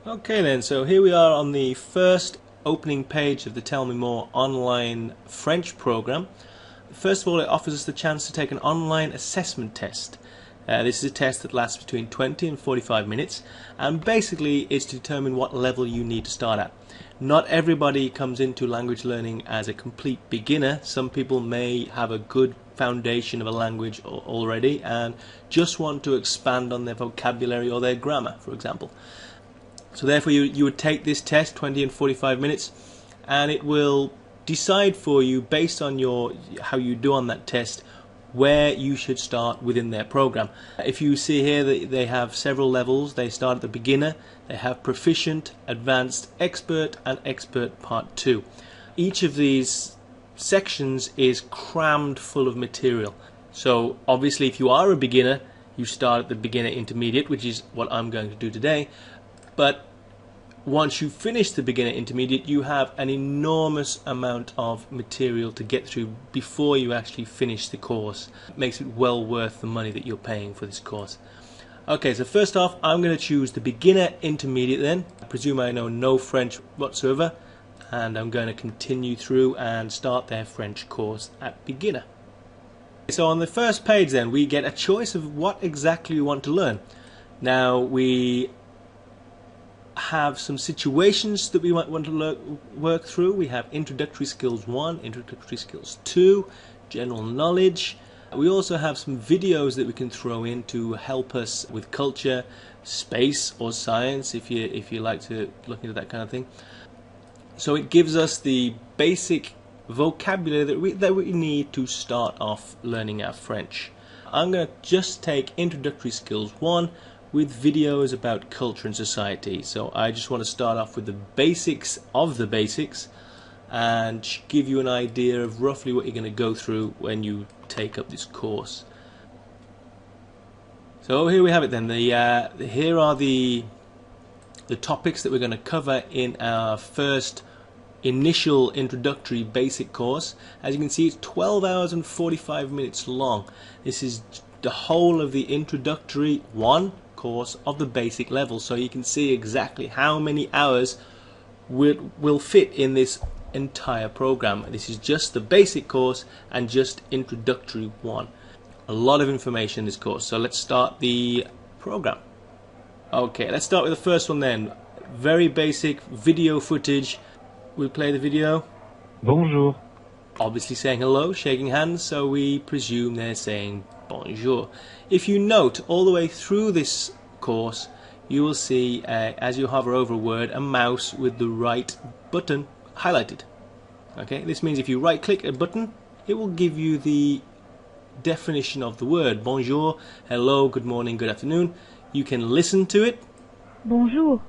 Okay then, so here we are on the first opening page of the Tell Me More online French program. First of all, it offers us the chance to take an online assessment test. This is a test that lasts between 20 and 45 minutes and basically is to determine what level you need to start at. Not everybody comes into language learning as a complete beginner. Some people may have a good foundation of a language already and just want to expand on their vocabulary or their grammar, for example. So therefore you would take this test, 20 and 45 minutes, and it will decide for you, based on how you do on that test, where you should start within their program. If you see here that they have several levels, they start at the beginner, they have proficient, advanced, expert, and expert part 2. Each of these sections is crammed full of material. So obviously if you are a beginner, you start at the beginner intermediate, which is what I'm going to do today. But once you finish the beginner intermediate, you have an enormous amount of material to get through before you actually finish the course. It makes it well worth the money that you're paying for this course. Okay, so first off, I'm going to choose the beginner intermediate then. I presume I know no French whatsoever, and I'm going to continue through and start their French course at beginner. So on the first page then, we get a choice of what exactly we want to learn. Now we have some situations that we might want to work through. We have introductory skills 1, introductory skills 2, general knowledge. We also have some videos that we can throw in to help us with culture, space or science if you like to look into that kind of thing. So it gives us the basic vocabulary that we need to start off learning our French. I'm going to just take introductory skills 1 with videos about culture and society. So I just want to start off with the basics of the basics and give you an idea of roughly what you're going to go through when you take up this course. So here we have it then. Here are the topics that we're going to cover in our first initial introductory basic course. As you can see, it's 12 hours and 45 minutes long. This is the whole of the introductory 1 course of the basic level, so you can see exactly how many hours will fit in this entire program. This is just the basic course and just introductory 1. A lot of information in this course, so let's start the program. Okay, let's start with the first one then. Very basic video footage. We'll play the video. Bonjour. Obviously saying hello, shaking hands, so we presume they're saying bonjour. If you note all the way through this course, you will see as you hover over a word, a mouse with the right button highlighted. Okay, this means if you right click a button, it will give you the definition of the word. Bonjour, hello, good morning, good afternoon. You can listen to it. Bonjour.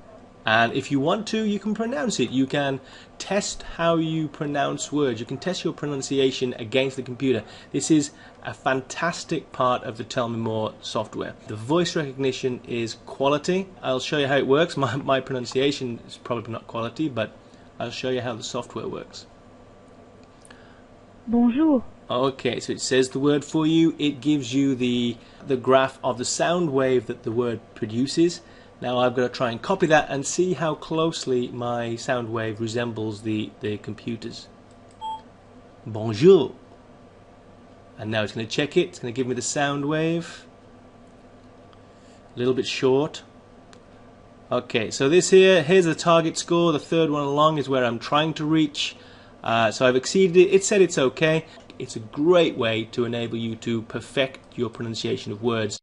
And if you want to, you can pronounce it. You can test how you pronounce words. You can test your pronunciation against the computer. This is a fantastic part of the Tell Me More software. The voice recognition is quality. I'll show you how it works. My pronunciation is probably not quality, but I'll show you how the software works. Bonjour. Okay, so it says the word for you. It gives you the graph of the sound wave that the word produces. Now I've got to try and copy that and see how closely my sound wave resembles the computer's. Bonjour. And now it's going to check it. It's going to give me the sound wave. A little bit short. Okay, so here's the target score. The third one along is where I'm trying to reach. So I've exceeded it. It said it's okay. It's a great way to enable you to perfect your pronunciation of words.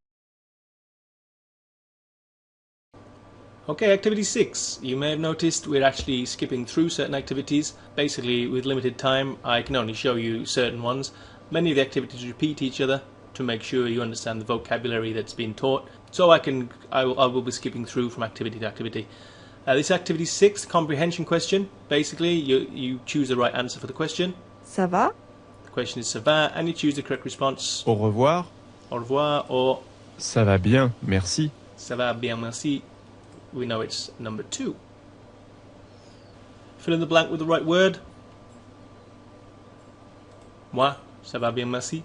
Okay, activity 6. You may have noticed we're actually skipping through certain activities. Basically, with limited time, I can only show you certain ones. Many of the activities repeat each other to make sure you understand the vocabulary that's been taught. So I will be skipping through from activity to activity. This activity 6, comprehension question. Basically, you choose the right answer for the question. Ça va? The question is ça va, and you choose the correct response. Au revoir. Au revoir, or Ça va bien, merci. ça va bien, merci. We know it's number 2. Fill in the blank with the right word. Moi, ça va bien, merci.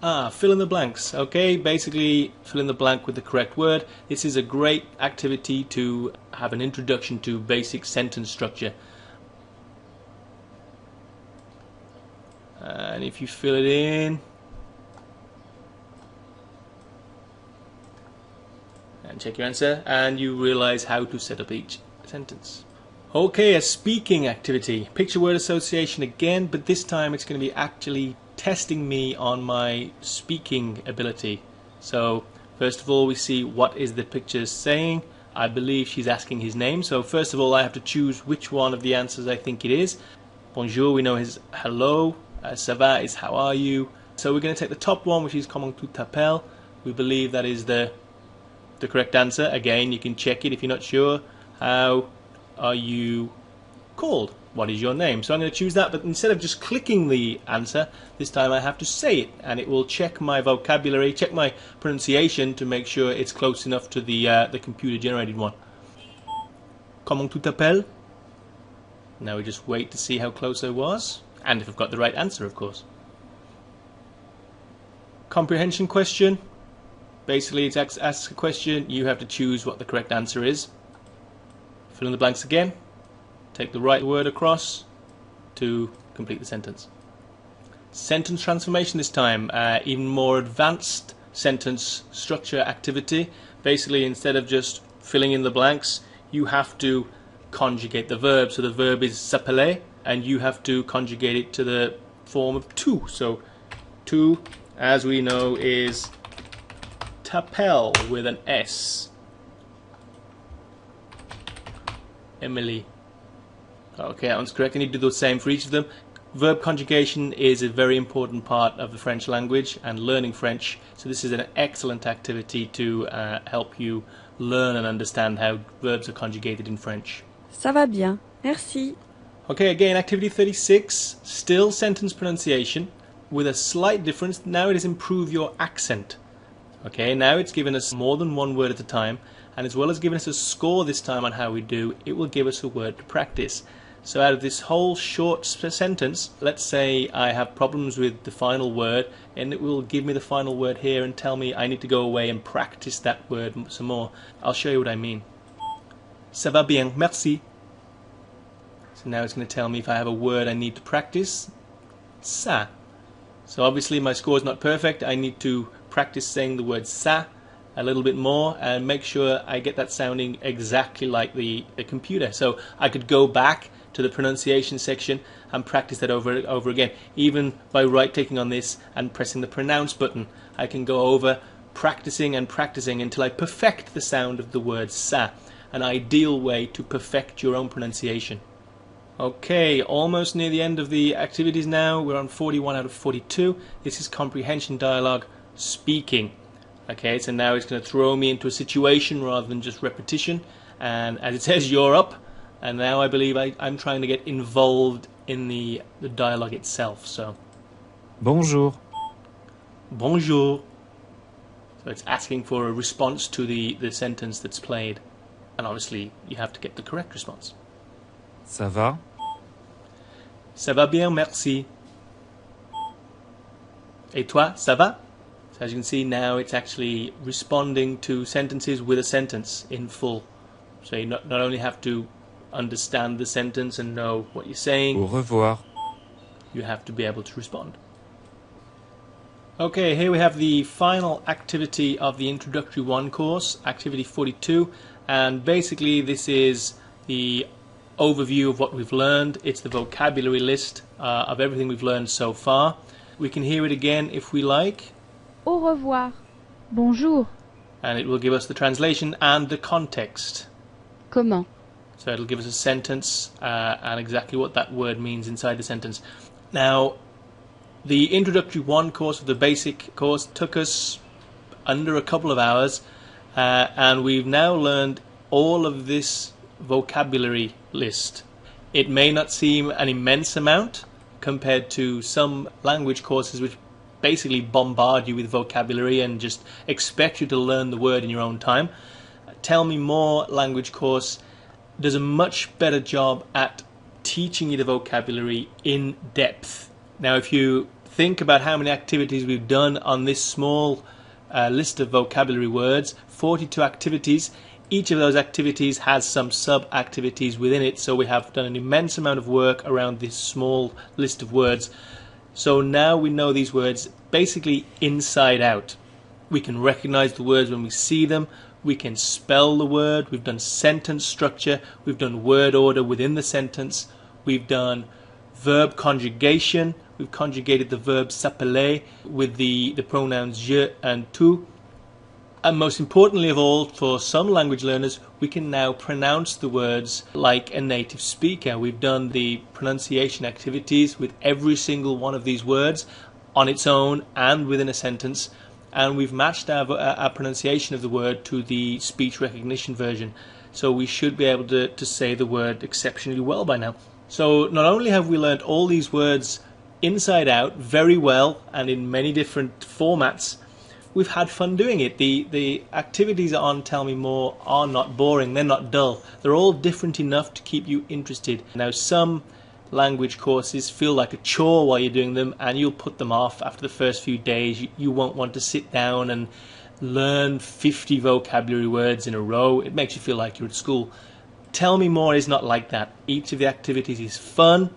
Fill in the blanks. Okay, basically fill in the blank with the correct word. This is a great activity to have an introduction to basic sentence structure. And if you fill it in and check your answer, and you realize how to set up each sentence. Okay, a speaking activity. Picture word association again, but this time it's going to be actually testing me on my speaking ability. So first of all, we see what is the picture saying. I believe she's asking his name. So first of all, I have to choose which one of the answers I think it is. Bonjour, we know is hello. Ça va is how are you. So we're going to take the top one, which is comment tu t'appelles. We believe that is the correct answer. Again, you can check it if you're not sure. How are you called? What is your name? So I'm going to choose that, but instead of just clicking the answer, this time I have to say it, and it will check my vocabulary, check my pronunciation to make sure it's close enough to the computer-generated one. Comment tu t'appelles? Now we just wait to see how close I was, and if I've got the right answer, of course. Comprehension question. Basically, it asks a question. You have to choose what the correct answer is. Fill in the blanks again. Take the right word across to complete the sentence. Sentence transformation this time. Even more advanced sentence structure activity. Basically, instead of just filling in the blanks, you have to conjugate the verb. So the verb is s'appeler, and you have to conjugate it to the form of tu. So tu, as we know, is t'appelle with an S. Emily. Okay, that one's correct. I need to do the same for each of them. Verb conjugation is a very important part of the French language and learning French. So this is an excellent activity to help you learn and understand how verbs are conjugated in French. Ça va bien, merci. Okay, again, activity 36, still sentence pronunciation with a slight difference. Now it is improve your accent. Okay, now it's given us more than one word at a time, and as well as giving us a score this time on how we do, it will give us a word to practice. So out of this whole short sentence, let's say I have problems with the final word, and it will give me the final word here and tell me I need to go away and practice that word some more. I'll show you what I mean. Ça va bien, merci. So now it's going to tell me if I have a word I need to practice. Ça. So obviously my score is not perfect. I need to practice saying the word ça a little bit more and make sure I get that sounding exactly like the computer. So I could go back to the pronunciation section and practice that over again. Even by right-clicking on this and pressing the pronounce button, I can go over practicing and practicing until I perfect the sound of the word ça. An ideal way to perfect your own pronunciation. Okay, almost near the end of the activities now. We're on 41 out of 42. This is comprehension dialogue speaking. Okay, so now it's going to throw me into a situation rather than just repetition. And as it says, you're up. And now I believe I'm trying to get involved in the dialogue itself. So, Bonjour. Bonjour. So it's asking for a response to the sentence that's played. And obviously, you have to get the correct response. Ça va? Ça va bien, merci. Et toi, ça va? So as you can see now, it's actually responding to sentences with a sentence in full. So you not only have to understand the sentence and know what you're saying, Au revoir. you have to be able to respond. Okay, here we have the final activity of the Introductory 1 course, activity 42, and basically this is the overview of what we've learned. It's the vocabulary list of everything we've learned so far. We can hear it again if we like. Au revoir. Bonjour. And it will give us the translation and the context. Comment? So it'll give us a sentence and exactly what that word means inside the sentence. Now, the Introductory 1 course, the basic course, took us under a couple of hours, and we've now learned all of this vocabulary list. It may not seem an immense amount compared to some language courses which basically bombard you with vocabulary and just expect you to learn the word in your own time. Tell Me More language course does a much better job at teaching you the vocabulary in depth. Now, if you think about how many activities we've done on this small list of vocabulary words, 42 activities. Each of those activities has some sub-activities within it, so we have done an immense amount of work around this small list of words. So now we know these words basically inside out. We can recognize the words when we see them. We can spell the word. We've done sentence structure. We've done word order within the sentence. We've done verb conjugation. We've conjugated the verb s'appeler with the pronouns je and tu. And most importantly of all, for some language learners, we can now pronounce the words like a native speaker. We've done the pronunciation activities with every single one of these words on its own and within a sentence. And we've matched our pronunciation of the word to the speech recognition version. So we should be able to say the word exceptionally well by now. So not only have we learned all these words inside out very well and in many different formats, we've had fun doing it. The activities on Tell Me More are not boring, they're not dull. They're all different enough to keep you interested. Now some language courses feel like a chore while you're doing them, and you'll put them off after the first few days. You won't want to sit down and learn 50 vocabulary words in a row. It makes you feel like you're at school. Tell Me More is not like that. Each of the activities is fun.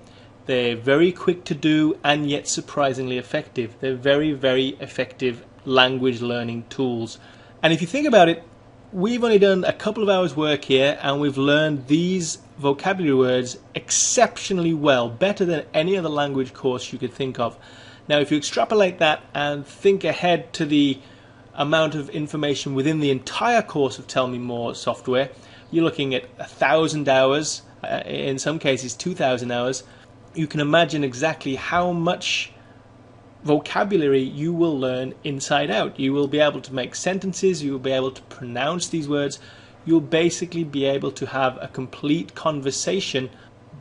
They're very quick to do and yet surprisingly effective. They're very, very effective language learning tools. And if you think about it, we've only done a couple of hours work here and we've learned these vocabulary words exceptionally well, better than any other language course you could think of. Now if you extrapolate that and think ahead to the amount of information within the entire course of Tell Me More software, you're looking at 1,000 hours, in some cases 2,000 hours. You can imagine exactly how much vocabulary you will learn inside out. You will be able to make sentences, you will be able to pronounce these words, you'll basically be able to have a complete conversation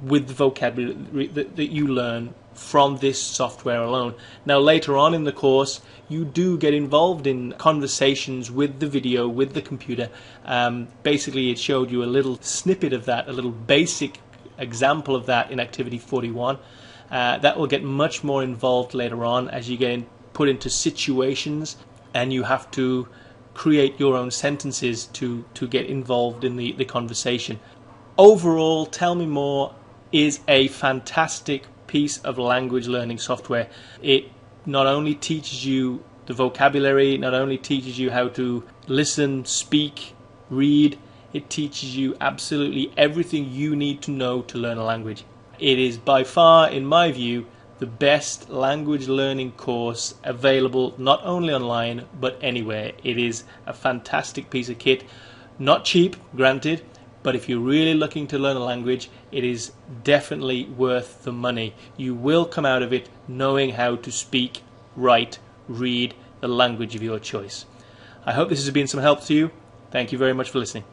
with the vocabulary that you learn from this software alone. Now later on in the course you do get involved in conversations with the video, with the computer. Basically it showed you a little snippet of that, a little basic example of that in activity 41. That will get much more involved later on as you get put into situations and you have to create your own sentences to get involved in the conversation. Overall, Tell Me More is a fantastic piece of language learning software. It not only teaches you the vocabulary, not only teaches you how to listen, speak, read, it teaches you absolutely everything you need to know to learn a language. It is by far, in my view, the best language learning course available not only online but anywhere. It is a fantastic piece of kit. Not cheap, granted, but if you're really looking to learn a language, it is definitely worth the money. You will come out of it knowing how to speak, write, read the language of your choice. I hope this has been some help to you. Thank you very much for listening.